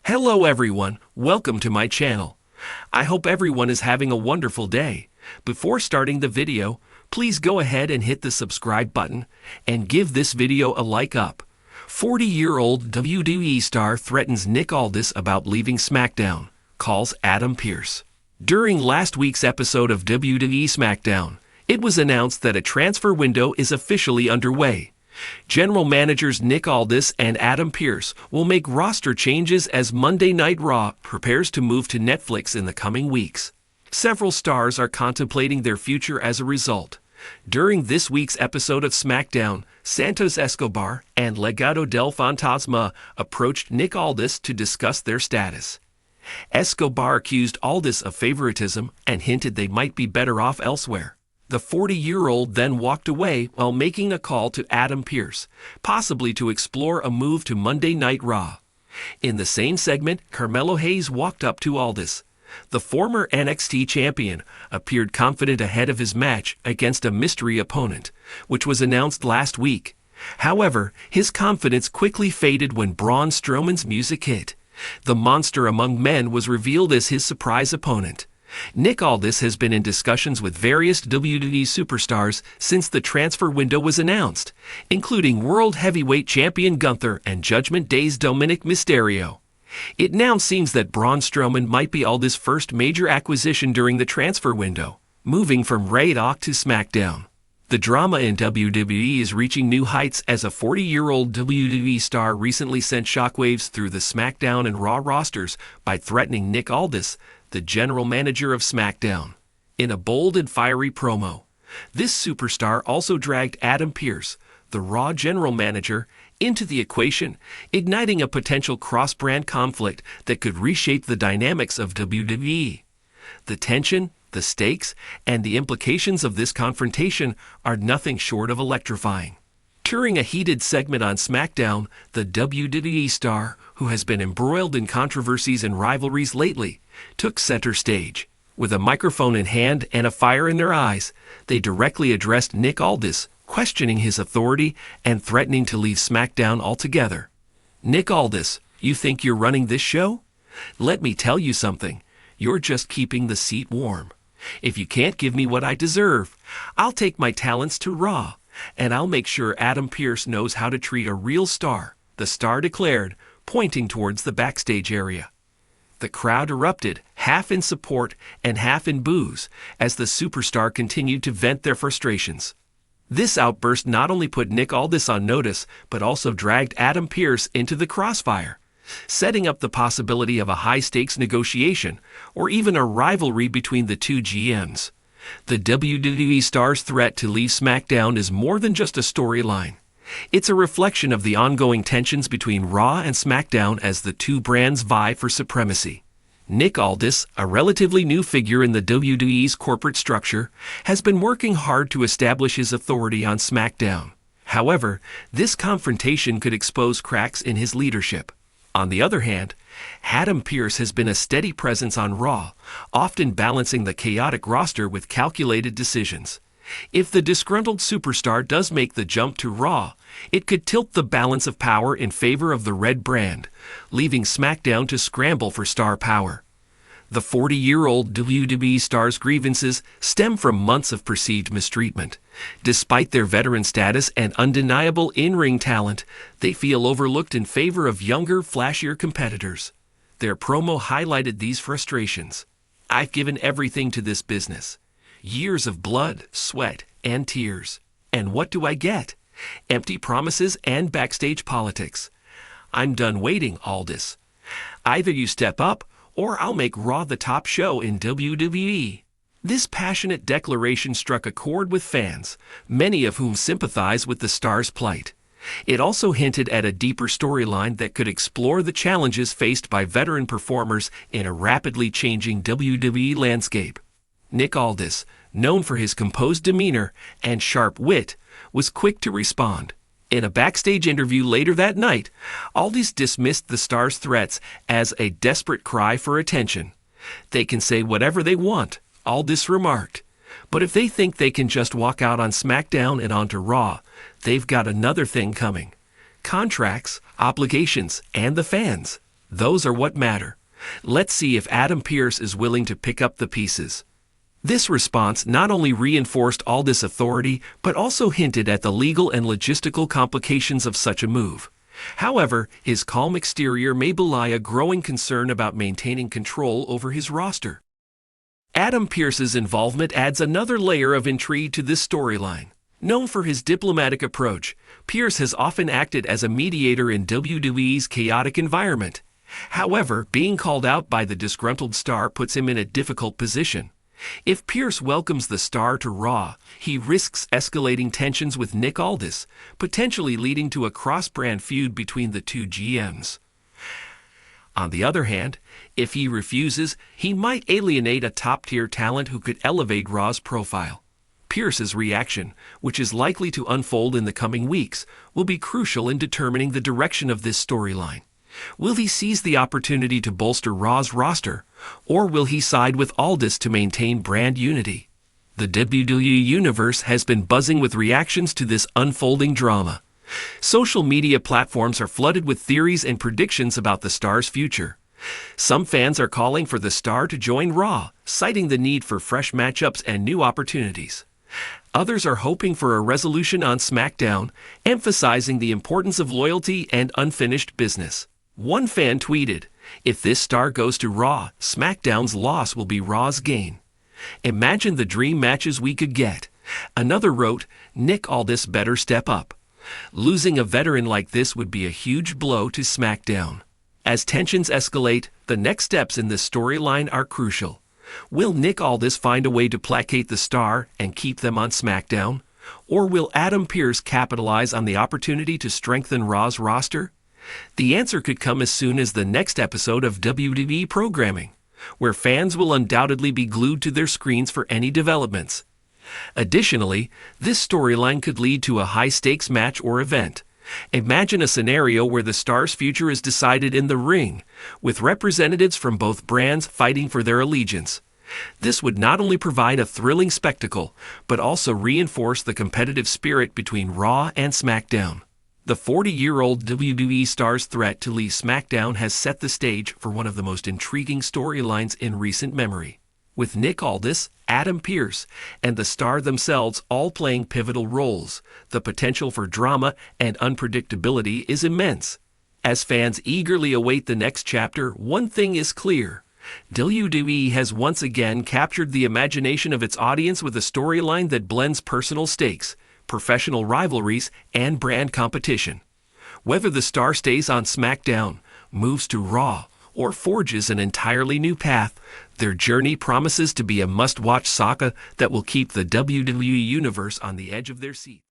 Hello everyone, welcome to my channel. I hope everyone is having a wonderful day. Before starting the video, please go ahead and hit the subscribe button and give this video a like up. 40-year-old WWE star threatens Nick Aldis about leaving SmackDown, calls Adam Pearce. During last week's episode of WWE SmackDown, it was announced that a transfer window is officially underway. General managers Nick Aldis and Adam Pearce will make roster changes as Monday Night Raw prepares to move to Netflix in the coming weeks. Several stars are contemplating their future as a result. During this week's episode of SmackDown, Santos Escobar and Legado del Fantasma approached Nick Aldis to discuss their status. Escobar accused Aldis of favoritism and hinted they might be better off elsewhere. The 40-year-old then walked away while making a call to Adam Pearce, possibly to explore a move to Monday Night Raw. In the same segment, Carmelo Hayes walked up to Aldis. The former NXT champion appeared confident ahead of his match against a mystery opponent, which was announced last week. However, his confidence quickly faded when Braun Strowman's music hit. The monster among men was revealed as his surprise opponent. Nick Aldis has been in discussions with various WWE superstars since the transfer window was announced, including World Heavyweight Champion Gunther and Judgment Day's Dominic Mysterio. It now seems that Braun Strowman might be Aldis' first major acquisition during the transfer window, moving from Raw to SmackDown. The drama in WWE is reaching new heights as a 40-year-old WWE star recently sent shockwaves through the SmackDown and Raw rosters by threatening Nick Aldis, the general manager of SmackDown. In a bold and fiery promo, this superstar also dragged Adam Pearce, the Raw general manager, into the equation, igniting a potential cross-brand conflict that could reshape the dynamics of WWE. The tension, the stakes, and the implications of this confrontation are nothing short of electrifying. During a heated segment on SmackDown, the WWE star, who has been embroiled in controversies and rivalries lately, took center stage. With a microphone in hand and a fire in their eyes, they directly addressed Nick Aldis, questioning his authority and threatening to leave SmackDown altogether. Nick Aldis, you think you're running this show? Let me tell you something. You're just keeping the seat warm. If you can't give me what I deserve, I'll take my talents to Raw, and I'll make sure Adam Pearce knows how to treat a real star, the star declared, pointing towards the backstage area. The crowd erupted, half in support and half in boos, as the superstar continued to vent their frustrations. This outburst not only put Nick Aldis on notice, but also dragged Adam Pearce into the crossfire, setting up the possibility of a high-stakes negotiation or even a rivalry between the two GMs. The WWE star's threat to leave SmackDown is more than just a storyline. It's a reflection of the ongoing tensions between Raw and SmackDown as the two brands vie for supremacy. Nick Aldis, a relatively new figure in the WWE's corporate structure, has been working hard to establish his authority on SmackDown. However, this confrontation could expose cracks in his leadership. On the other hand, Adam Pearce has been a steady presence on Raw, often balancing the chaotic roster with calculated decisions. If the disgruntled superstar does make the jump to Raw, it could tilt the balance of power in favor of the red brand, leaving SmackDown to scramble for star power. The 40-year-old WWE star's grievances stem from months of perceived mistreatment. Despite their veteran status and undeniable in-ring talent, they feel overlooked in favor of younger, flashier competitors. Their promo highlighted these frustrations. "I've given everything to this business. Years of blood, sweat, and tears. And what do I get? Empty promises and backstage politics. I'm done waiting, Aldis. Either you step up, or I'll make Raw the top show in WWE." This passionate declaration struck a chord with fans, many of whom sympathize with the star's plight. It also hinted at a deeper storyline that could explore the challenges faced by veteran performers in a rapidly changing WWE landscape. Nick Aldis, known for his composed demeanor and sharp wit, was quick to respond. In a backstage interview later that night, Aldis dismissed the star's threats as a desperate cry for attention. "They can say whatever they want," Aldis remarked. "But if they think they can just walk out on SmackDown and onto Raw, they've got another thing coming. Contracts, obligations, and the fans." Those are what matter. Let's see if Adam Pearce is willing to pick up the pieces. This response not only reinforced Aldis' authority, but also hinted at the legal and logistical complications of such a move. However, his calm exterior may belie a growing concern about maintaining control over his roster. Adam Pearce's involvement adds another layer of intrigue to this storyline. Known for his diplomatic approach, Pearce has often acted as a mediator in WWE's chaotic environment. However, being called out by the disgruntled star puts him in a difficult position. If Pearce welcomes the star to Raw, he risks escalating tensions with Nick Aldis, potentially leading to a cross-brand feud between the two GMs. On the other hand, if he refuses, he might alienate a top-tier talent who could elevate Raw's profile. Pearce's reaction, which is likely to unfold in the coming weeks, will be crucial in determining the direction of this storyline. Will he seize the opportunity to bolster Raw's roster, or will he side with Aldis to maintain brand unity? The WWE Universe has been buzzing with reactions to this unfolding drama. Social media platforms are flooded with theories and predictions about the star's future. Some fans are calling for the star to join Raw, citing the need for fresh matchups and new opportunities. Others are hoping for a resolution on SmackDown, emphasizing the importance of loyalty and unfinished business. One fan tweeted, "If this star goes to Raw, SmackDown's loss will be Raw's gain. Imagine the dream matches we could get." Another wrote, "Nick Aldis better step up. Losing a veteran like this would be a huge blow to SmackDown." As tensions escalate, the next steps in this storyline are crucial. Will Nick Aldis find a way to placate the star and keep them on SmackDown? Or will Adam Pearce capitalize on the opportunity to strengthen Raw's roster? The answer could come as soon as the next episode of WWE programming, where fans will undoubtedly be glued to their screens for any developments. Additionally, this storyline could lead to a high-stakes match or event. Imagine a scenario where the star's future is decided in the ring, with representatives from both brands fighting for their allegiance. This would not only provide a thrilling spectacle, but also reinforce the competitive spirit between Raw and SmackDown. The 40-year-old WWE star's threat to leave SmackDown has set the stage for one of the most intriguing storylines in recent memory. With Nick Aldis, Adam Pearce, and the star themselves all playing pivotal roles, the potential for drama and unpredictability is immense. As fans eagerly await the next chapter, one thing is clear. WWE has once again captured the imagination of its audience with a storyline that blends personal stakes, professional rivalries, and brand competition. Whether the star stays on SmackDown, moves to Raw, or forges an entirely new path, their journey promises to be a must-watch saga that will keep the WWE Universe on the edge of their seat.